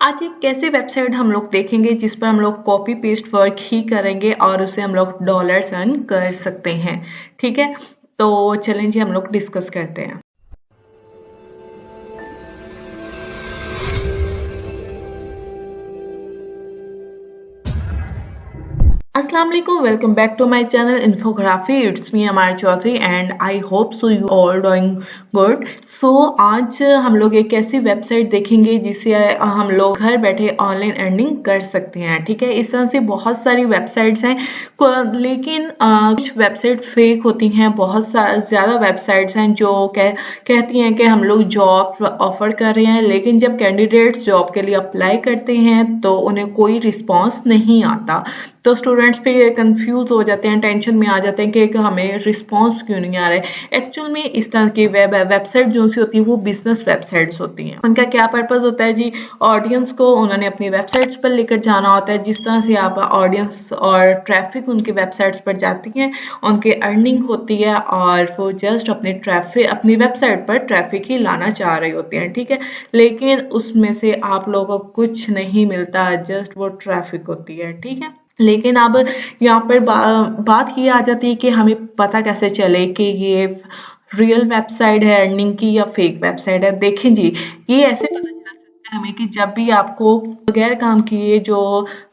आज एक कैसी वेबसाइट हम लोग देखेंगे जिस पर हम लोग कॉपी पेस्ट वर्क ही करेंगे और उससे हम लोग डॉलर्स अर्न कर सकते हैं। ठीक है, तो चलें जी हम लोग डिस्कस करते हैं। अस्सलाम वालेकुम, welcome back to my channel Infography. It's me Amar Chaudhary and I hope so you all doing good. So आज हम लोग एक ऐसी वेबसाइट देखेंगे जिससे हम लोग घर बैठे ऑनलाइन अर्निंग कर सकते हैं। ठीक है, इस तरह से बहुत सारी वेबसाइट्स हैं, लेकिन कुछ वेबसाइट फेक होती हैं। बहुत ज़्यादा वेबसाइट्स हैं जो कहती हैं कि हम लोग जॉब ऑफर कर रहे हैं, लेकिन जब कैंडिडेट्स जॉब के लिए अप्लाई करते हैं तो उन्हें कोई रिस्पॉन्स नहीं आता। तो स्टूडेंट्स पे कंफ्यूज हो जाते हैं, टेंशन में आ जाते हैं कि हमें रिस्पांस क्यों नहीं आ रहा है। एक्चुअल में इस तरह की वेबसाइट जो सी होती है वो बिजनेस वेबसाइट्स होती हैं। उनका क्या पर्पस होता है जी, ऑडियंस को उन्होंने अपनी वेबसाइट्स पर लेकर जाना होता है। जिस तरह से आप ऑडियंस और ट्रैफिक उनकी वेबसाइट्स पर जाती है, उनकी अर्निंग होती है और वो जस्ट अपनी वेबसाइट पर ट्रैफिक ही लाना चाह रहे होते हैं। ठीक है, लेकिन उसमें से आप लोगों को कुछ नहीं मिलता, जस्ट वो ट्रैफिक होती है। ठीक है, लेकिन अब यहाँ पर बात ये आ जाती है कि हमें पता कैसे चले कि ये रियल वेबसाइट है अर्निंग की या फेक वेबसाइट है। देखें जी, ये ऐसे पता चल सकता है हमें कि जब भी आपको बगैर काम किए जो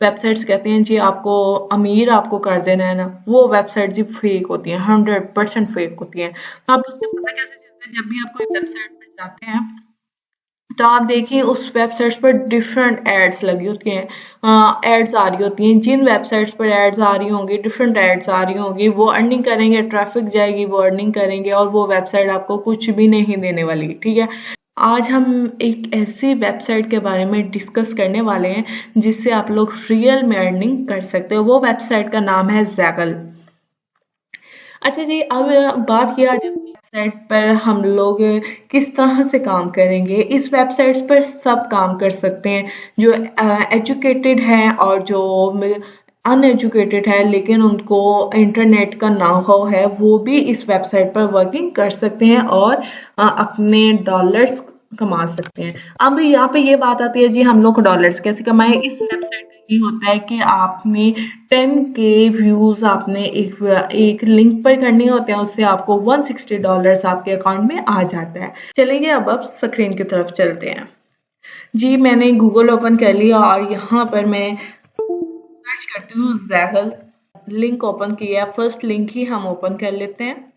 वेबसाइट्स कहते हैं जी आपको अमीर आपको कर देना है ना, वो वेबसाइट जी फेक होती है, 100% फेक होती है। तो आप उससे पता कैसे चलता है, जब भी आप कोई वेबसाइट पर जाते हैं तो आप देखिए उस वेबसाइट्स पर डिफरेंट एड्स लगी होती हैं, एड्स आ रही होती हैं। जिन वेबसाइट्स पर एड्स आ रही होंगी, डिफरेंट एड्स आ रही होंगी, वो अर्निंग करेंगे, ट्रैफिक जाएगी, वो अर्निंग करेंगे और वो वेबसाइट आपको कुछ भी नहीं देने वाली। ठीक है, आज हम एक ऐसी वेबसाइट के बारे में डिस्कस करने वाले हैं जिससे आप लोग रियल में अर्निंग कर सकते हो। वो वेबसाइट का नाम है ज़ैगल। अच्छा जी, अब बात किया जाए वेबसाइट पर हम लोग किस तरह से काम करेंगे। इस वेबसाइट्स पर सब काम कर सकते हैं, जो एजुकेटेड है और जो अनएजुकेटेड है लेकिन उनको इंटरनेट का ना हो है, वो भी इस वेबसाइट पर वर्किंग कर सकते हैं और अपने डॉलर्स कमा सकते हैं। अब यहाँ पे ये बात आती है जी हम लोग डॉलर्स कैसे कमाएं। इस वेबसाइट का ये होता है कि आपने 10K व्यूज आपने एक लिंक पर करने होते हैं, उससे आपको $160 आपके अकाउंट में आ जाता है। चलिए अब स्क्रीन की तरफ चलते हैं जी। मैंने गूगल ओपन कर लिया और यहाँ पर मैं सर्च करती हूँ ज़ैगल। लिंक ओपन किया, फर्स्ट लिंक ही हम ओपन कर लेते हैं।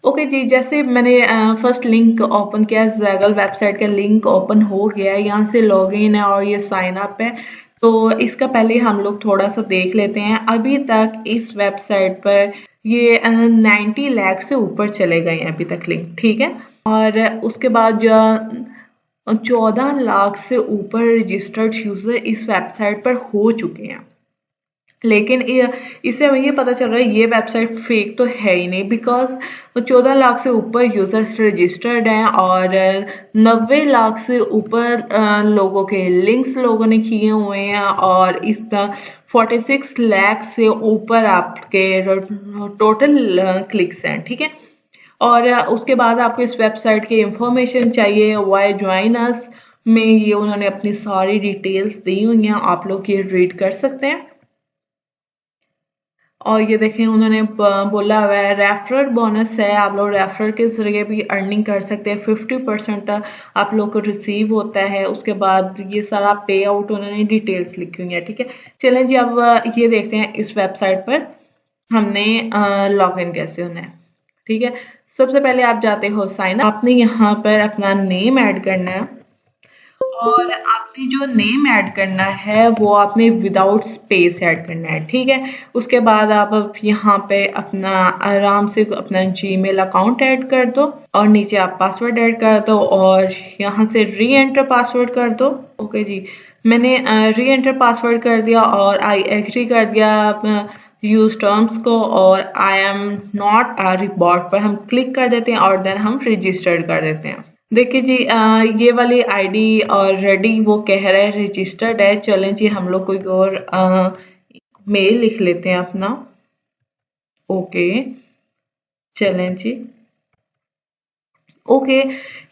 ओके जी, जैसे मैंने फर्स्ट लिंक ओपन किया, ज़ैगल वेबसाइट का लिंक ओपन हो गया है। यहाँ से लॉगिन है और ये साइन अप है। तो इसका पहले हम लोग थोड़ा सा देख लेते हैं। अभी तक इस वेबसाइट पर ये 90 लाख से ऊपर चले गए हैं अभी तक लिंक। ठीक है, और उसके बाद जो 14 लाख से ऊपर रजिस्टर्ड यूजर इस वेबसाइट पर हो चुके हैं। लेकिन इससे हमें ये पता चल रहा है ये वेबसाइट फेक तो है ही नहीं, बिकॉज 14 लाख से ऊपर यूजर्स रजिस्टर्ड हैं और 90 लाख से ऊपर लोगों के लिंक्स लोगों ने किए हुए हैं और इस 46 लाख से ऊपर आपके टोटल क्लिक्स हैं। ठीक है, और उसके बाद आपको इस वेबसाइट की इंफॉर्मेशन चाहिए, वाई ज्वाइन अस में ये उन्होंने अपनी सारी डिटेल्स दी हुई हैं, आप लोग ये रीड कर सकते हैं। और ये देखें उन्होंने बोला हुआ है रेफरल बोनस है, आप लोग रेफरल के जरिए भी अर्निंग कर सकते हैं। 50% आप लोग को रिसीव होता है। उसके बाद ये सारा पे आउट उन्होंने डिटेल्स लिखी हुई है। ठीक है, चलें जी अब ये देखते हैं इस वेबसाइट पर हमने लॉग इन कैसे होना है। ठीक है, सबसे पहले आप जाते हो साइन, आपने यहाँ पर अपना नेम ऐड करना है और आपने जो नेम ऐड करना है वो आपने विदाउट स्पेस ऐड करना है। ठीक है, उसके बाद आप यहाँ पे अपना आराम से अपना जीमेल अकाउंट ऐड कर दो और नीचे आप पासवर्ड ऐड कर दो और यहाँ से री एंटर पासवर्ड कर दो। ओके जी, मैंने री एंटर पासवर्ड कर दिया और आई एग्री कर दिया यूज टर्म्स को और आई एम नॉट अ रिबॉट पर हम क्लिक कर देते हैं और देन हम रजिस्टर्ड कर देते हैं। देखिए जी ये वाली आईडी और रेडी वो कह रहा है रजिस्टर्ड है। चलें जी हम लोग कोई और मेल लिख लेते हैं अपना। ओके, चलें जी, ओके,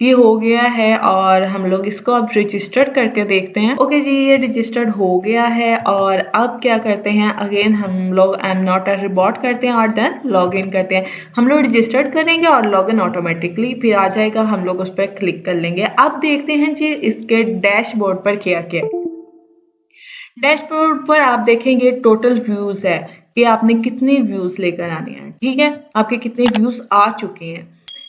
ये हो गया है और हम लोग इसको अब रजिस्टर्ड करके देखते हैं। ओके जी, ये रजिस्टर्ड हो गया है और अब क्या करते हैं, अगेन हम लोग I am not a robot करते हैं और देन लॉग इन करते हैं। हम लोग रजिस्टर्ड करेंगे और लॉग इन ऑटोमेटिकली फिर आ जाएगा, हम लोग उस पर क्लिक कर लेंगे। अब देखते हैं जी इसके डैशबोर्ड पर क्या क्या। डैशबोर्ड पर आप देखेंगे टोटल व्यूज है कि आपने कितने व्यूज लेकर आने हैं, ठीक है, आपके कितने व्यूज आ चुके हैं।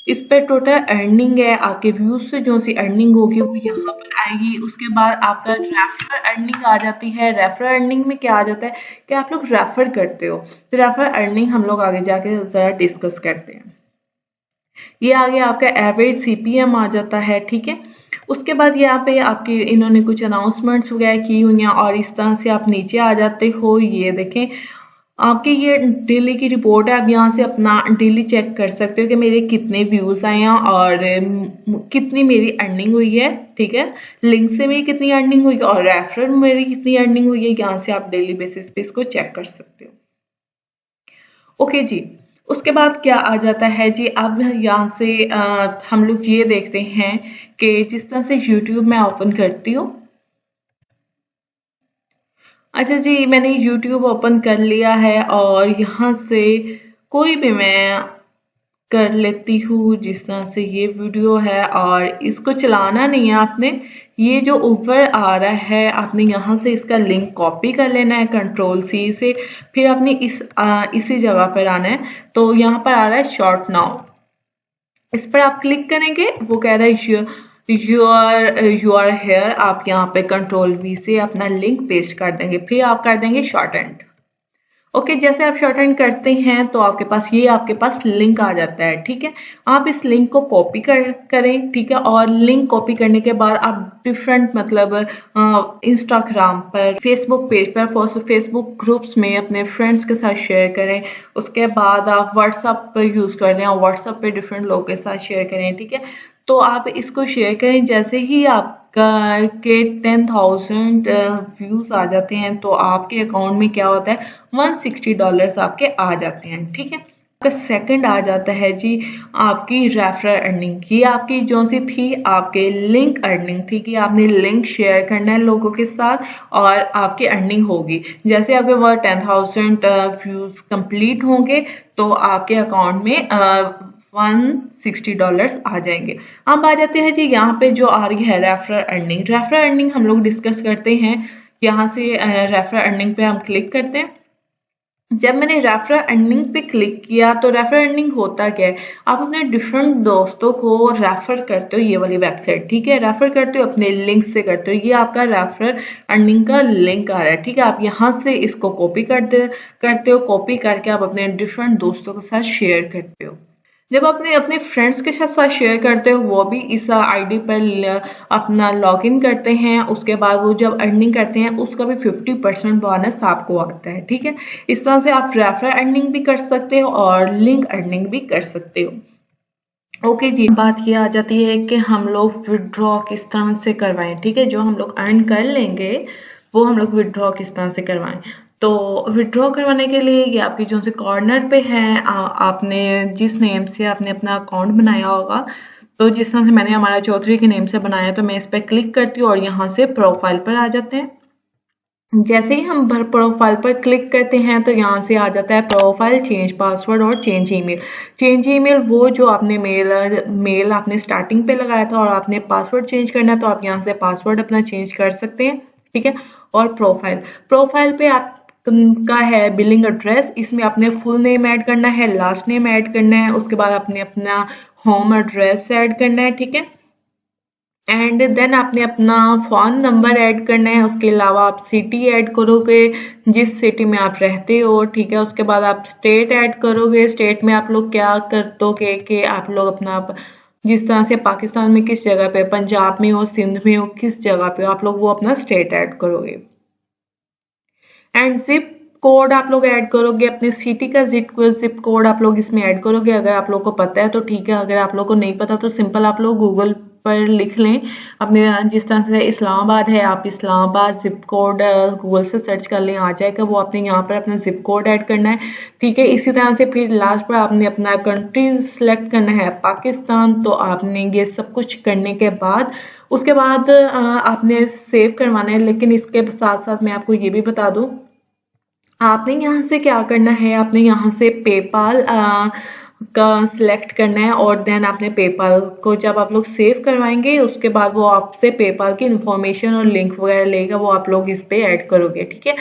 इस पर टोटल अर्निंग है, आपके व्यूज से जो सी अर्निंग होगी वो यहाँ पर आएगी। उसके बाद आपका रेफर अर्निंग आ जाती है। रेफर अर्निंग में क्या आ जाता है कि आप लोग रेफर करते हो, तो रेफर अर्निंग हम लोग आगे जाके जरा डिस्कस करते हैं। ये आगे आपका एवरेज सीपीएम आ जाता है, ठीक है। उसके बाद यहाँ पे आपकी इन्होंने कुछ अनाउंसमेंट्स वगैरह की हुई हैं और इस तरह से आप नीचे आ जाते हो। ये देखें आपकी ये डेली की रिपोर्ट है। आप यहाँ से अपना डेली चेक कर सकते हो कि मेरे कितने व्यूज आए हैं और कितनी मेरी अर्निंग हुई है, ठीक है। लिंक से मेरी कितनी अर्निंग हुई है और रेफरल में मेरी कितनी अर्निंग हुई है, यहाँ से आप डेली बेसिस पे इसको चेक कर सकते हो। ओके जी, उसके बाद क्या आ जाता है जी, अब यहाँ से हम लोग ये देखते हैं कि जिस तरह से YouTube मैं ओपन करती हूँ। अच्छा जी, मैंने YouTube ओपन कर लिया है और यहाँ से कोई भी मैं कर लेती हूँ। जिस तरह से ये वीडियो है और इसको चलाना नहीं है आपने, ये जो ऊपर आ रहा है आपने यहाँ से इसका लिंक कॉपी कर लेना है कंट्रोल-C से। फिर आपने इसी जगह पर आना है, तो यहाँ पर आ रहा है शॉर्ट नाउ, इस पर आप क्लिक करेंगे। वो कह रहा है यू आर हेयर। आप यहाँ पे कंट्रोल-V से अपना लिंक पेस्ट कर देंगे, फिर आप कर देंगे शॉर्ट एंड। ओके, जैसे आप शॉर्ट एंड करते हैं तो आपके पास लिंक आ जाता है, ठीक है। आप इस लिंक को कॉपी करें, ठीक है, और लिंक कॉपी करने के बाद आप डिफरेंट मतलब इंस्टाग्राम पर, फेसबुक पेज पर, फेसबुक ग्रुप्स में अपने फ्रेंड्स के साथ शेयर करें। उसके बाद आप व्हाट्सएप पर यूज कर लें और व्हाट्सएप पे डिफरेंट लोगों के साथ शेयर करें, ठीक है। तो आप इसको शेयर करें। जैसे ही आपका के 10,000 व्यूज आ जाते हैं तो आपके अकाउंट में क्या होता है, $160 आपके आ जाते हैं, ठीक है। आपका सेकंड आ जाता है जी आपकी रेफरल अर्निंग। ये आपकी जो सी थी आपके लिंक अर्निंग थी कि आपने लिंक शेयर करना है लोगों के साथ और आपकी अर्निंग होगी। जैसे आपके वो 10,000 व्यूज कंप्लीट होंगे तो आपके अकाउंट में $160 आ जाएंगे। अब आ जाते हैं जी यहाँ पे जो आ रही है रेफरल अर्निंग। रेफरल अर्निंग हम लोग डिस्कस करते हैं। यहाँ से रेफरल अर्निंग पे हम क्लिक करते हैं। जब मैंने रेफरल अर्निंग पे क्लिक किया तो रेफरल अर्निंग होता क्या है, आप अपने डिफरेंट दोस्तों को रेफर करते हो। ये वाली वेबसाइट, ठीक है, रेफर करते हो अपने लिंक से करते हो। ये आपका रेफरल अर्निंग का लिंक आ रहा है, ठीक है। आप यहाँ से इसको कॉपी करते हो। कॉपी करके आप अपने डिफरेंट दोस्तों के साथ शेयर करते हो। जब अपने अपने फ्रेंड्स के साथ शेयर करते हो वो भी इस आईडी पर अपना लॉगिन करते हैं। उसके बाद वो जब अर्निंग करते हैं उसका भी 50% बोनस आपको आता है, ठीक है। इस तरह से आप रेफरल अर्निंग भी कर सकते हो और लिंक अर्निंग भी कर सकते हो। ओके जी, बात ये आ जाती है कि हम लोग विड्रॉ किस तरह से करवाएं, ठीक है। जो हम लोग अर्न कर लेंगे वो हम लोग विड्रॉ किस तरह से करवाएं। तो विड्रॉ करवाने के लिए ये आपकी जो से कॉर्नर पे है, आपने जिस नेम से आपने अपना अकाउंट बनाया होगा, तो जिस तरह से मैंने हमारा चौधरी के नेम से बनाया, तो मैं इस पर क्लिक करती हूँ और यहाँ से प्रोफाइल पर आ जाते हैं। जैसे ही हम प्रोफाइल पर क्लिक करते हैं तो यहाँ से आ जाता है प्रोफाइल, चेंज पासवर्ड और चेंज ईमेल। चेंज ईमेल वो जो आपने मेल आपने स्टार्टिंग पे लगाया था और आपने पासवर्ड चेंज करना है तो आप यहाँ से पासवर्ड अपना चेंज कर सकते हैं, ठीक है। और प्रोफाइल पे आप का है बिलिंग एड्रेस, इसमें आपने फुल नेम ऐड करना है, लास्ट नेम ऐड करना है, उसके बाद आपने अपना होम एड्रेस ऐड करना है, ठीक है। एंड देन आपने अपना फोन नंबर ऐड करना है। उसके अलावा आप सिटी ऐड करोगे जिस सिटी में आप रहते हो, ठीक है। उसके बाद आप स्टेट ऐड करोगे। स्टेट में आप लोग क्या कर दोगे कि आप लोग अपना जिस तरह से पाकिस्तान में किस जगह पे, पंजाब में हो, सिंध में हो, किस जगह पे हो, आप लोग वो अपना स्टेट ऐड करोगे। एंड जिप कोड आप लोग ऐड करोगे, अपने सिटी का जिप कोड आप लोग इसमें ऐड करोगे। अगर आप लोग को पता है तो ठीक है, अगर आप लोग को नहीं पता तो सिंपल आप लोग गूगल पर लिख लें अपने, जिस तरह से इस्लामाबाद है आप इस्लामाबाद जिप कोड गूगल से सर्च कर लें, आ जाएगा। वो आपने यहाँ पर अपना जिप कोड ऐड करना है, ठीक है। इसी तरह से फिर लास्ट पर आपने अपना कंट्री सिलेक्ट करना है पाकिस्तान। तो आपने ये सब कुछ करने के बाद उसके बाद आपने सेव करवाना है। लेकिन इसके साथ साथ मैं आपको ये भी बता दूं, आपने यहाँ से क्या करना है, आपने यहाँ से पेपाल का सिलेक्ट करना है और देन आपने पेपाल को जब आप लोग सेव करवाएंगे उसके बाद वो आपसे पेपाल की इंफॉर्मेशन और लिंक वगैरह लेगा, वो आप लोग इस पे ऐड करोगे, ठीक है।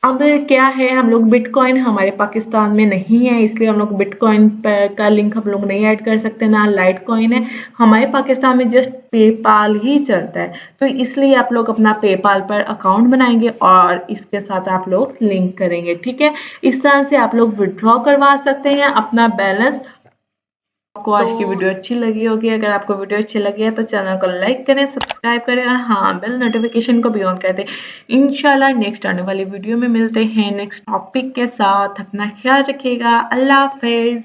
अब क्या है, हम लोग बिटकॉइन हमारे पाकिस्तान में नहीं है, इसलिए हम लोग बिटकॉइन का लिंक हम लोग नहीं ऐड कर सकते, ना लाइट कॉइन है। हमारे पाकिस्तान में जस्ट पेपाल ही चलता है, तो इसलिए आप लोग अपना पेपाल पर अकाउंट बनाएंगे और इसके साथ आप लोग लिंक करेंगे, ठीक है। इस तरह से आप लोग विड्रॉ करवा सकते हैं अपना बैलेंस। आपको आज की वीडियो अच्छी लगी होगी, अगर आपको वीडियो अच्छी लगी है तो चैनल को लाइक करें, सब्सक्राइब करें और हाँ बेल नोटिफिकेशन को भी ऑन कर दें। इंशाल्लाह नेक्स्ट आने वाली वीडियो में मिलते हैं नेक्स्ट टॉपिक के साथ। अपना ख्याल रखिएगा। अल्लाह हाफिज।